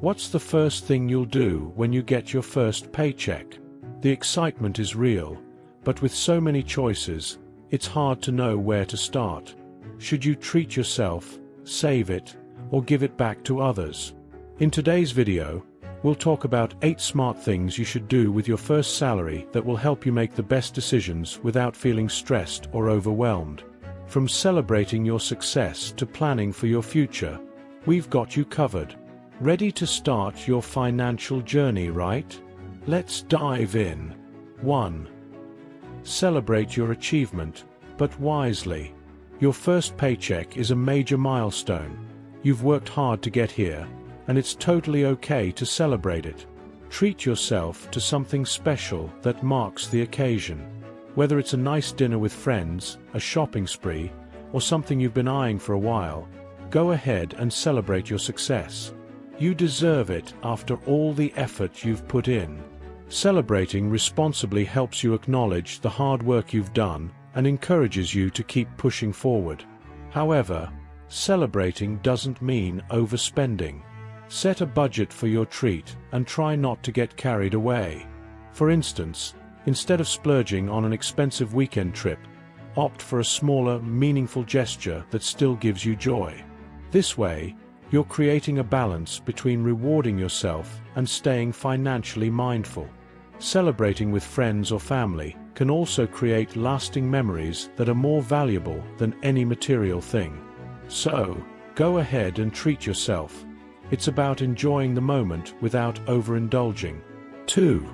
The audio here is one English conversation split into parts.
What's the first thing you'll do when you get your first paycheck? The excitement is real, but with so many choices, it's hard to know where to start. Should you treat yourself, save it, or give it back to others? In today's video, we'll talk about 8 smart things you should do with your first salary that will help you make the best decisions without feeling stressed or overwhelmed. From celebrating your success to planning for your future, we've got you covered. Ready to start your financial journey, right? Let's dive in. 1. Celebrate your achievement, but wisely. Your first paycheck is a major milestone. You've worked hard to get here, and it's totally okay to celebrate it. Treat yourself to something special that marks the occasion. Whether it's a nice dinner with friends, a shopping spree, or something you've been eyeing for a while, go ahead and celebrate your success. You deserve it after all the effort you've put in. Celebrating responsibly helps you acknowledge the hard work you've done and encourages you to keep pushing forward. However, celebrating doesn't mean overspending. Set a budget for your treat and try not to get carried away. For instance, instead of splurging on an expensive weekend trip, opt for a smaller, meaningful gesture that still gives you joy. This way, you're creating a balance between rewarding yourself and staying financially mindful. Celebrating with friends or family can also create lasting memories that are more valuable than any material thing. So, go ahead and treat yourself. It's about enjoying the moment without overindulging. 2.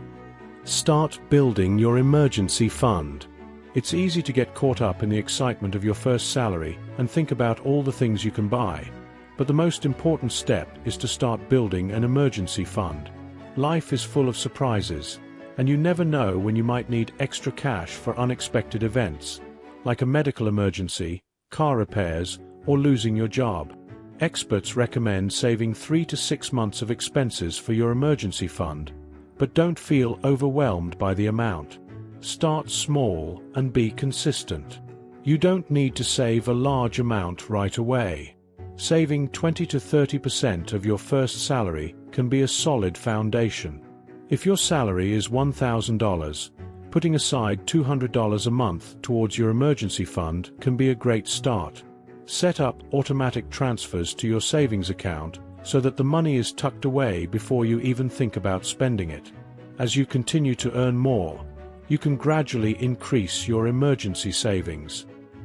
Start building your emergency fund. It's easy to get caught up in the excitement of your first salary and think about all the things you can buy. But the most important step is to start building an emergency fund. Life is full of surprises, and you never know when you might need extra cash for unexpected events, like a medical emergency, car repairs, or losing your job. Experts recommend saving 3 to 6 months of expenses for your emergency fund, but don't feel overwhelmed by the amount. Start small and be consistent. You don't need to save a large amount right away. Saving 20 to 30% of your first salary can be a solid foundation. If your salary is $1,000, putting aside $200 a month towards your emergency fund can be a great start. Set up automatic transfers to your savings account so that the money is tucked away before you even think about spending it. As you continue to earn more, you can gradually increase your emergency savings.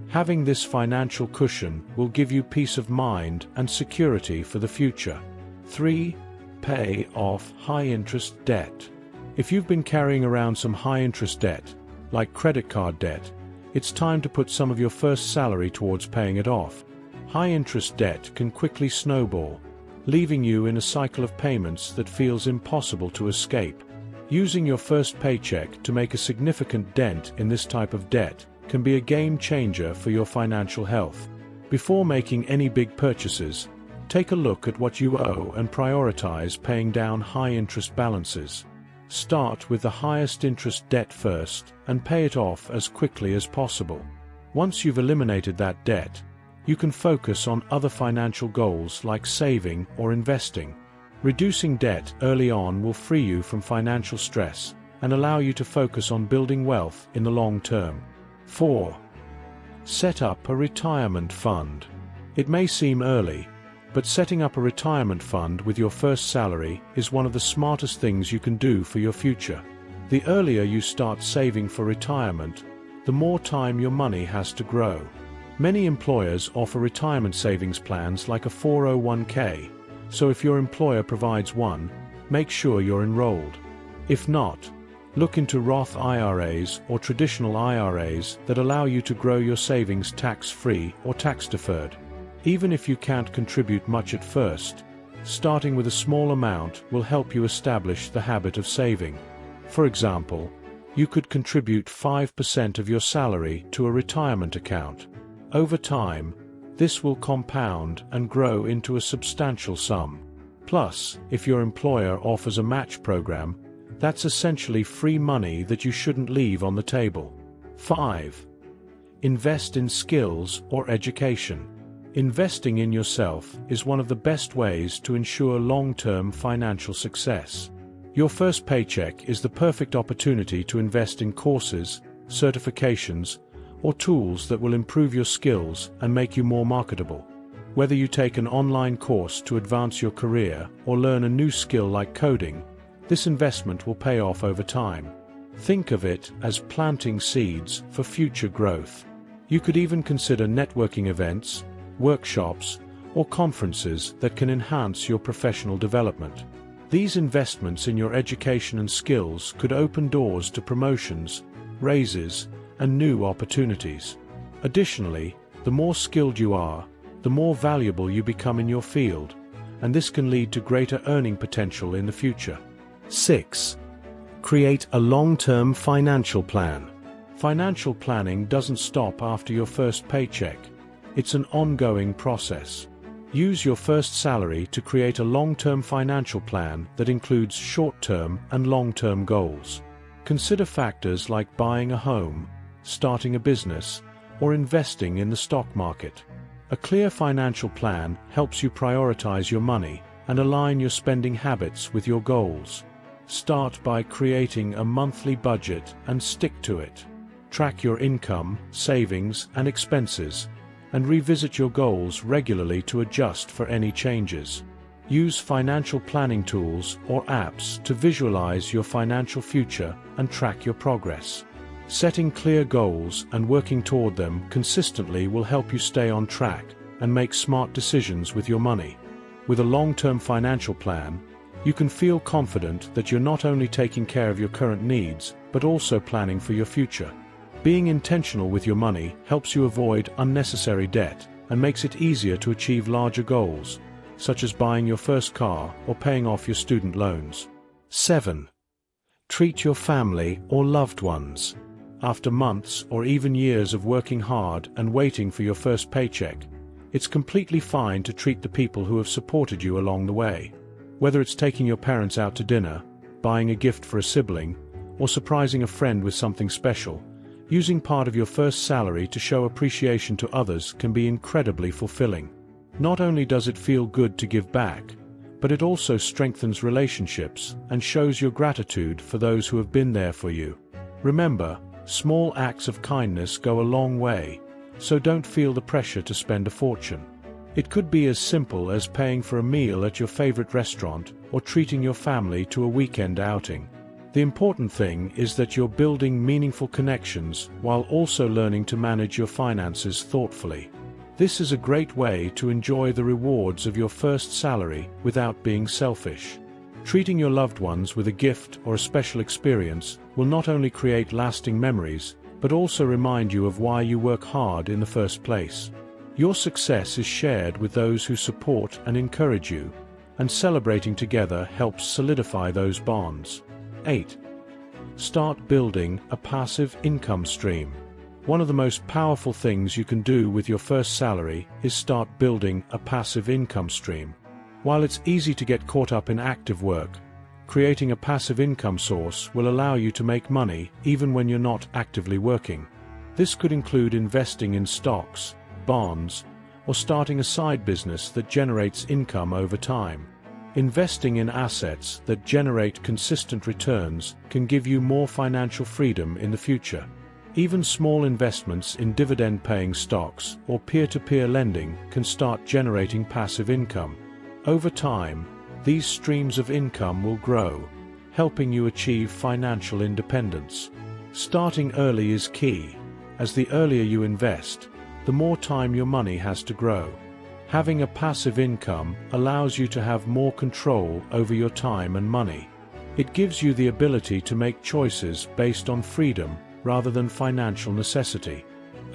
Having this financial cushion will give you peace of mind and security for the future. 3. Pay off high-interest debt. If you've been carrying around some high-interest debt, like credit card debt, it's time to put some of your first salary towards paying it off. High-interest debt can quickly snowball, leaving you in a cycle of payments that feels impossible to escape. Using your first paycheck to make a significant dent in this type of debt can be a game changer for your financial health. Before making any big purchases, take a look at what you owe and prioritize paying down high-interest balances. Start with the highest interest debt first and pay it off as quickly as possible. Once you've eliminated that debt, you can focus on other financial goals like saving or investing. Reducing debt early on will free you from financial stress and allow you to focus on building wealth in the long term. 4. Set up a retirement fund. It may seem early, but setting up a retirement fund with your first salary is one of the smartest things you can do for your future. The earlier you start saving for retirement, the more time your money has to grow. Many employers offer retirement savings plans like a 401k, so if your employer provides one, make sure you're enrolled. If not, look into Roth IRAs or traditional IRAs that allow you to grow your savings tax-free or tax-deferred. Even if you can't contribute much at first, starting with a small amount will help you establish the habit of saving. For example, you could contribute 5% of your salary to a retirement account. Over time, this will compound and grow into a substantial sum. Plus, if your employer offers a match program, that's essentially free money that you shouldn't leave on the table. 5. Invest in skills or education. Investing in yourself is one of the best ways to ensure long-term financial success. Your first paycheck is the perfect opportunity to invest in courses, certifications, or tools that will improve your skills and make you more marketable. Whether you take an online course to advance your career or learn a new skill like coding, this investment will pay off over time. Think of it as planting seeds for future growth. You could even consider networking events, workshops, or conferences that can enhance your professional development. These investments in your education and skills could open doors to promotions, raises, and new opportunities. Additionally, the more skilled you are, the more valuable you become in your field, and this can lead to greater earning potential in the future. 6. Create a long-term financial plan. Financial planning doesn't stop after your first paycheck. It's an ongoing process. Use your first salary to create a long-term financial plan that includes short-term and long-term goals. Consider factors like buying a home, starting a business, or investing in the stock market. A clear financial plan helps you prioritize your money and align your spending habits with your goals. Start by creating a monthly budget and stick to it. Track your income, savings, and expenses, and revisit your goals regularly to adjust for any changes. Use financial planning tools or apps to visualize your financial future and track your progress. Setting clear goals and working toward them consistently will help you stay on track and make smart decisions with your money. With a long-term financial plan, you can feel confident that you're not only taking care of your current needs, but also planning for your future. Being intentional with your money helps you avoid unnecessary debt and makes it easier to achieve larger goals, such as buying your first car or paying off your student loans. 7. Treat your family or loved ones. After months or even years of working hard and waiting for your first paycheck, it's completely fine to treat the people who have supported you along the way. Whether it's taking your parents out to dinner, buying a gift for a sibling, or surprising a friend with something special, using part of your first salary to show appreciation to others can be incredibly fulfilling. Not only does it feel good to give back, but it also strengthens relationships and shows your gratitude for those who have been there for you. Remember, small acts of kindness go a long way, so don't feel the pressure to spend a fortune. It could be as simple as paying for a meal at your favorite restaurant or treating your family to a weekend outing. The important thing is that you're building meaningful connections while also learning to manage your finances thoughtfully. This is a great way to enjoy the rewards of your first salary without being selfish. Treating your loved ones with a gift or a special experience will not only create lasting memories, but also remind you of why you work hard in the first place. Your success is shared with those who support and encourage you, and celebrating together helps solidify those bonds. 8. Start building a passive income stream. One of the most powerful things you can do with your first salary is start building a passive income stream. While it's easy to get caught up in active work, creating a passive income source will allow you to make money even when you're not actively working. This could include investing in stocks, bonds, or starting a side business that generates income over time. Investing in assets that generate consistent returns can give you more financial freedom in the future. Even small investments in dividend-paying stocks or peer-to-peer lending can start generating passive income. Over time, these streams of income will grow, helping you achieve financial independence. Starting early is key, as the earlier you invest, the more time your money has to grow. Having a passive income allows you to have more control over your time and money. It gives you the ability to make choices based on freedom rather than financial necessity.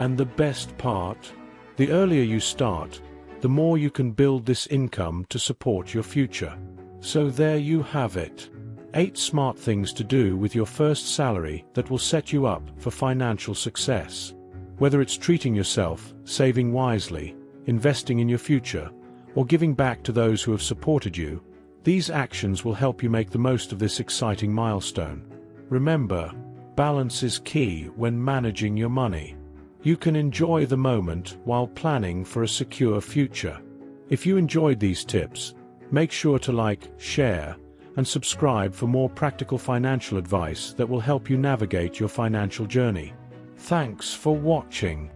And the best part? The earlier you start, the more you can build this income to support your future. So there you have it. 8 smart things to do with your first salary that will set you up for financial success. Whether it's treating yourself, saving wisely, investing in your future, or giving back to those who have supported you, these actions will help you make the most of this exciting milestone. Remember, balance is key when managing your money. You can enjoy the moment while planning for a secure future. If you enjoyed these tips, make sure to like, share, and subscribe for more practical financial advice that will help you navigate your financial journey. Thanks for watching.